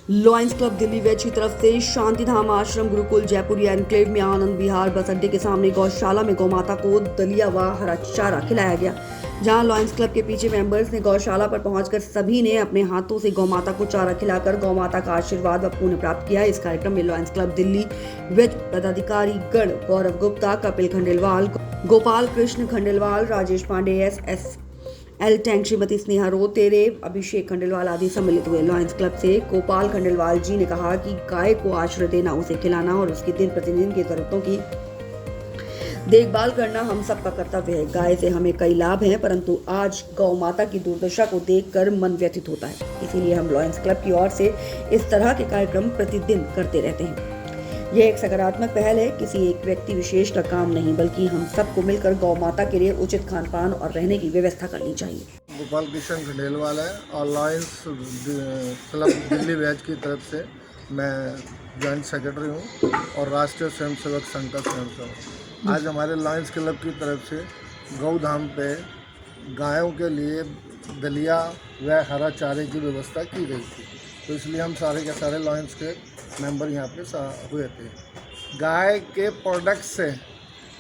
Lions club Delhi veg की तरफ से शांतिधाम आश्रम गुरुकुल जयपुरी एनक्लेव में आनंद विहार बस अड्डे के सामने गौशाला में गौमाता को दलिया व हरा चारा खिलाया गया। जहां लॉयंस क्लब के पीछे मेंबर्स ने गौशाला पर पहुंचकर सभी ने अपने हाथों से गौमाता को चारा खिलाकर गौमाता का आशीर्वाद व पुण्य प्राप्त किया। इस कार्यक्रम में लॉयंस क्लब दिल्ली वेज पदाधिकारी गण गौरव गुप्ता, कपिल खंडेलवाल, गोपाल कृष्ण खंडेलवाल, राजेश पांडे, एल टैंक, श्रीमती स्नेहा रोतेरे, अभिषेक खंडेलवाल आदि सम्मिलित हुए। लॉयंस क्लब से गोपाल खंडेलवाल जी ने कहा कि गाय को आश्रय देना, उसे खिलाना और उसकी दिन प्रतिदिन की जरूरतों की देखभाल करना हम सबका कर्तव्य है। गाय से हमें कई लाभ हैं, परंतु आज गौ माता की दुर्दशा को देखकर मन व्यथित होता है। इसीलिए हम लॉयंस क्लब की ओर से इस तरह के कार्यक्रम प्रतिदिन करते रहते हैं। यह एक सकारात्मक पहल है, किसी एक व्यक्ति विशेष का काम नहीं, बल्कि हम सबको मिलकर गौ माता के लिए उचित खान पान और रहने की व्यवस्था करनी चाहिए। गोपाल कृष्ण खंडेलवाल है और लॉयंस क्लब दिल्ली वेज की तरफ से मैं जॉइंट सेक्रेटरी हूँ और राष्ट्रीय स्वयंसेवक संघ का स्वयंसेवक। आज हमारे लॉयंस क्लब की तरफ से गौधाम पे गायों के लिए दलिया व हरा चारे की व्यवस्था की गई थी, तो इसलिए हम सारे के सारे लॉयंस के मेंबर यहाँ पे हुए थे। गाय के प्रोडक्ट से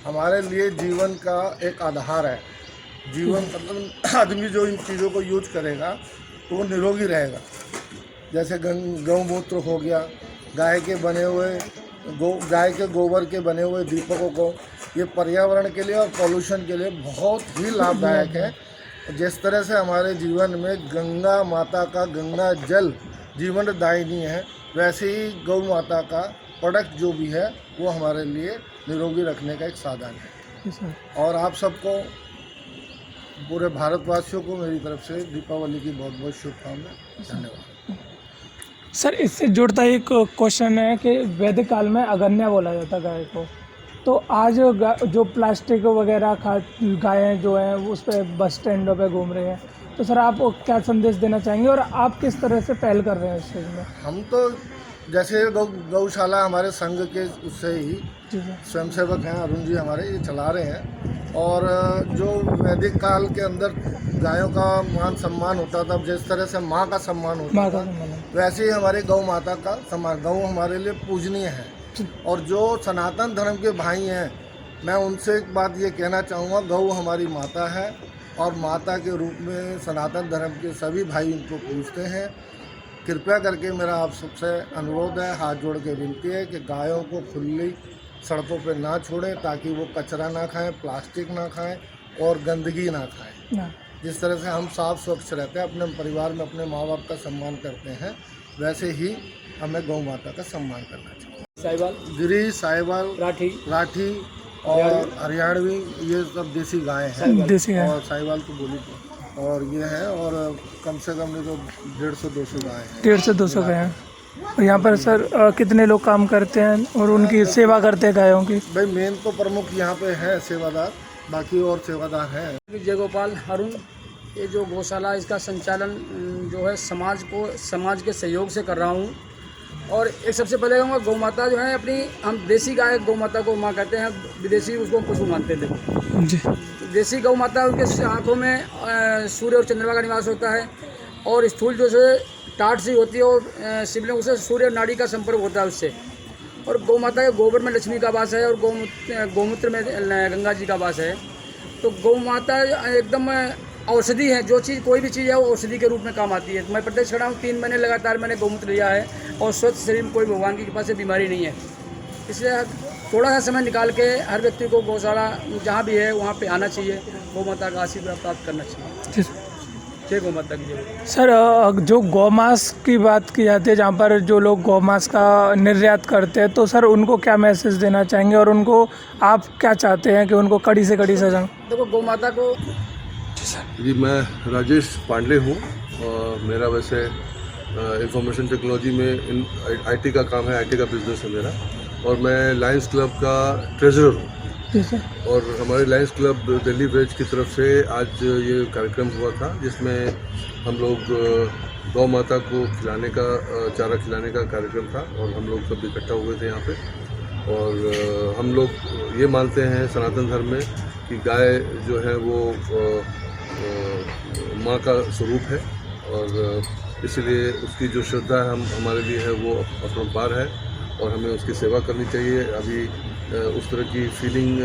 हमारे लिए जीवन का एक आधार है। जीवन मतलब आदमी जो इन चीज़ों को यूज करेगा तो वो निरोगी रहेगा। जैसे गौमूत्र हो गया, गाय के बने हुए गाय के गोबर के बने हुए दीपकों को, ये पर्यावरण के लिए और पॉल्यूशन के लिए बहुत ही लाभदायक है। जिस तरह से हमारे जीवन में गंगा माता का गंगा जल जीवनदायिनी है, वैसे ही गौ माता का प्रोडक्ट जो भी है वो हमारे लिए निरोगी रखने का एक साधन है। और आप सबको, पूरे भारतवासियों को मेरी तरफ से दीपावली की बहुत बहुत शुभकामनाएं। धन्यवाद। सर, इससे जुड़ता एक क्वेश्चन है कि वैदिक काल में अगन्या बोला जाता गाय को, तो आज जो प्लास्टिक वगैरह गायें जो हैं उस पर बस स्टैंडों पे घूम रही हैं, तो सर आप क्या संदेश देना चाहेंगे और आप किस तरह से पहल कर रहे हैं इस चीज़ में? हम तो जैसे गौशाला हमारे संघ के उससे ही स्वयंसेवक हैं, अरुण जी हमारे, ये चला रहे हैं। और जो वैदिक काल के अंदर गायों का मान सम्मान होता था, जिस तरह से माँ का सम्मान होता था, वैसे ही हमारे गौ माता का सम्मान, गौ हमारे लिए पूजनीय है। और जो सनातन धर्म के भाई हैं, मैं उनसे एक बात ये कहना चाहूँगा, गौ हमारी माता है और माता के रूप में सनातन धर्म के सभी भाई उनको पूजते हैं। कृपया करके मेरा आप सबसे अनुरोध है, हाथ जोड़ के विनती है कि गायों को खुली सड़कों पे ना छोड़ें, ताकि वो कचरा ना खाएं, प्लास्टिक ना खाएं और गंदगी ना खाएं। जिस तरह से हम साफ स्वच्छ रहते हैं, अपने परिवार में अपने माँ बाप का सम्मान करते हैं, वैसे ही हमें गौ माता का सम्मान करना चाहिए। साहिवाल, गिरी, साहिवाल, राठी और हरियाणवी, ये सब देसी गाय हैं। और साहिवाल तो बोली थी, और ये है, और कम से कम नहीं तो 150-200 गाय हैं। 150-200 गाय हैं। और यहाँ पर सर कितने लोग काम करते हैं और उनकी सेवा करते हैं गायों की? भाई मेन तो प्रमुख यहाँ पे है सेवादार, बाकी और सेवादार हैं। जय गोपाल अरुण, ये जो गौशाला इसका संचालन जो है समाज के सहयोग से कर रहा हूँ। और एक सबसे पहले कहूँगा, गौ माता जो है अपनी, हम देसी गाय गौ माता को माँ कहते हैं, विदेशी उसको पशु मानते थे जी। देसी गौ माता, उनके आँखों में सूर्य और चंद्रमा का निवास होता है, और स्थूल जो से टाट सी होती है, और शिवलिंग उससे सूर्य नाड़ी का संपर्क होता है उससे। और गौ माता के गोबर में लक्ष्मी का वास है और गौमूत्र में गंगा जी का वास है। तो गौ माता एकदम औषधि है, जो चीज़ कोई भी चीज़ है वो औषधि के रूप में काम आती है। मैं प्रत्यक्ष खड़ा हूँ, 3 महीने लगातार मैंने गौमूत्र लिया है और स्वस्थ शरीर में कोई भगवान की कृपा से बीमारी नहीं है। इसलिए थोड़ा सा समय निकाल के हर व्यक्ति को गौशाला जहाँ भी है वहाँ पे आना चाहिए, गौ माता का आशीर्वाद प्राप्त करना चाहिए। जय गौ माता की जय। सर, जो गौमांस की बात की जाती है, जहाँ पर जो लोग गौमांस का निर्यात करते हैं, तो सर उनको क्या मैसेज देना चाहेंगे और उनको आप क्या चाहते हैं कि उनको कड़ी से कड़ी सजा? देखो, गौ माता को जी, मैं राजेश पांडे हूँ और मेरा वैसे इंफॉर्मेशन टेक्नोलॉजी में IT का काम है, IT का बिजनेस है मेरा, और मैं लायंस क्लब का ट्रेजरर हूँ। और हमारे लायंस क्लब दिल्ली वेज की तरफ से आज ये कार्यक्रम हुआ था, जिसमें हम लोग गौ माता को खिलाने का, चारा खिलाने का कार्यक्रम था, और हम लोग सब इकट्ठा हुए थे यहाँ पे। और हम लोग ये मानते हैं सनातन धर्म में कि गाय जो है वो माँ का स्वरूप है, और इसलिए उसकी जो श्रद्धा है हमारे लिए है वो अपरंपार है और हमें उसकी सेवा करनी चाहिए। अभी उस तरह की फीलिंग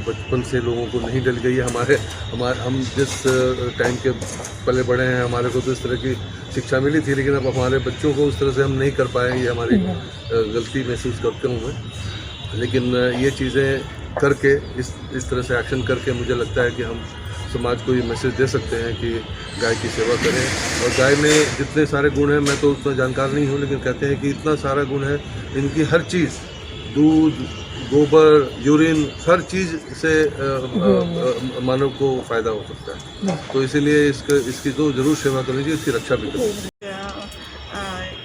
बचपन से लोगों को नहीं डल गई है। हमारे हम जिस टाइम के पले बड़े हैं हमारे को तो इस तरह की शिक्षा मिली थी, लेकिन अब हमारे बच्चों को उस तरह से हम नहीं कर पाए, ये हमारी गलती महसूस करता हूँ मैं। लेकिन ये चीज़ें करके इस तरह से एक्शन करके मुझे लगता है कि हम समाज को ये मैसेज दे सकते हैं कि गाय की सेवा करें। और गाय में जितने सारे गुण हैं, मैं तो उतना जानकार नहीं हूँ, लेकिन कहते हैं कि इतना सारा गुण है, इनकी हर चीज़, दूध, गोबर, यूरिन, हर चीज़ से मानव को फ़ायदा हो सकता है। तो इसीलिए इसकी तो ज़रूर सेवा करनी चाहिए, इसकी रक्षा भी करनी चाहिए।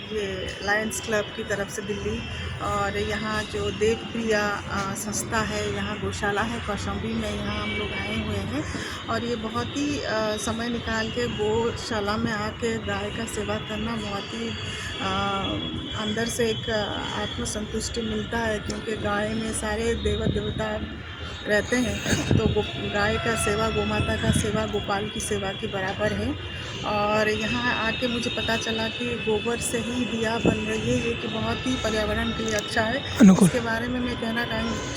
ये लायंस क्लब की तरफ से दिल्ली और यहाँ जो देवप्रिया संस्था है, यहाँ गौशाला है कौशाम्बी में, यहाँ हम लोग आए हुए हैं और ये बहुत ही समय निकाल के गौशाला में आके गाय का सेवा करना बहुत ही अंदर से एक आत्मसंतुष्टि मिलता है, क्योंकि गाय में सारे देवता रहते हैं। तो गाय का सेवा, गोमाता का सेवा गोपाल की सेवा के बराबर है। और यहाँ आके मुझे पता चला कि गोबर से ही दिया बन रही है, ये कि बहुत ही पर्यावरण के लिए अच्छा है। इसके बारे में मैं कहना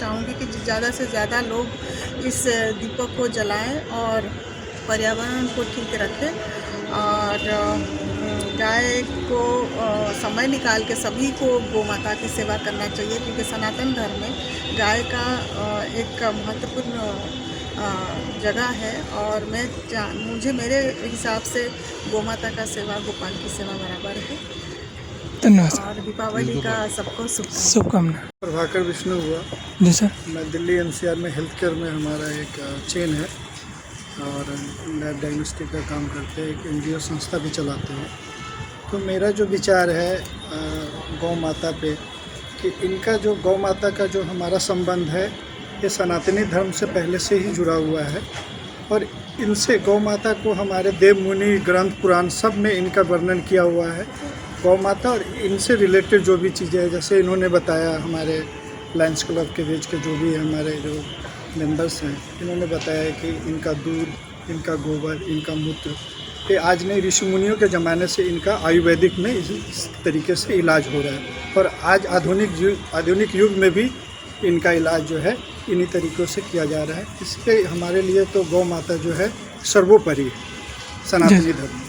चाहूँगी कि ज़्यादा से ज़्यादा लोग इस दीपक को जलाएं और पर्यावरण को ठीक रखें। और गाय को समय निकाल के सभी को गोमाता की सेवा करना चाहिए, क्योंकि सनातन धर्म में गाय का एक महत्वपूर्ण जगह है। और मुझे मेरे हिसाब से गोमाता का सेवा गोपाल की सेवा बराबर है। धन्यवाद। और दीपावली का सबको शुभकामना। प्रभाकर विष्णु हुआ। जी सर। मैं दिल्ली एनसीआर में हेल्थ केयर में हमारा एक चेन है और लैब डायग्नोस्टिक का काम करते हैं, एक एनजीओ संस्था भी चलाते हैं। तो मेरा जो विचार है गौ माता पे कि इनका जो गौ माता का जो हमारा संबंध है ये सनातनी धर्म से पहले से ही जुड़ा हुआ है और इनसे गौ माता को हमारे देव मुनि ग्रंथ पुराण सब में इनका वर्णन किया हुआ है। गौ माता और इनसे रिलेटेड जो भी चीज़ें हैं, जैसे इन्होंने बताया हमारे लायंस क्लब के वेज के जो भी हमारे जो मेंबर्स हैं, इन्होंने बताया कि इनका दूध, इनका गोबर, इनका मूत्र, ये आज नहीं ऋषि मुनियों के ज़माने से इनका आयुर्वेदिक में इस तरीके से इलाज हो रहा है। और आज आधुनिक युग में भी इनका इलाज जो है इन्हीं तरीक़ों से किया जा रहा है। इसलिए हमारे लिए तो गौ माता जो है सर्वोपरि है सनातनी धर्म।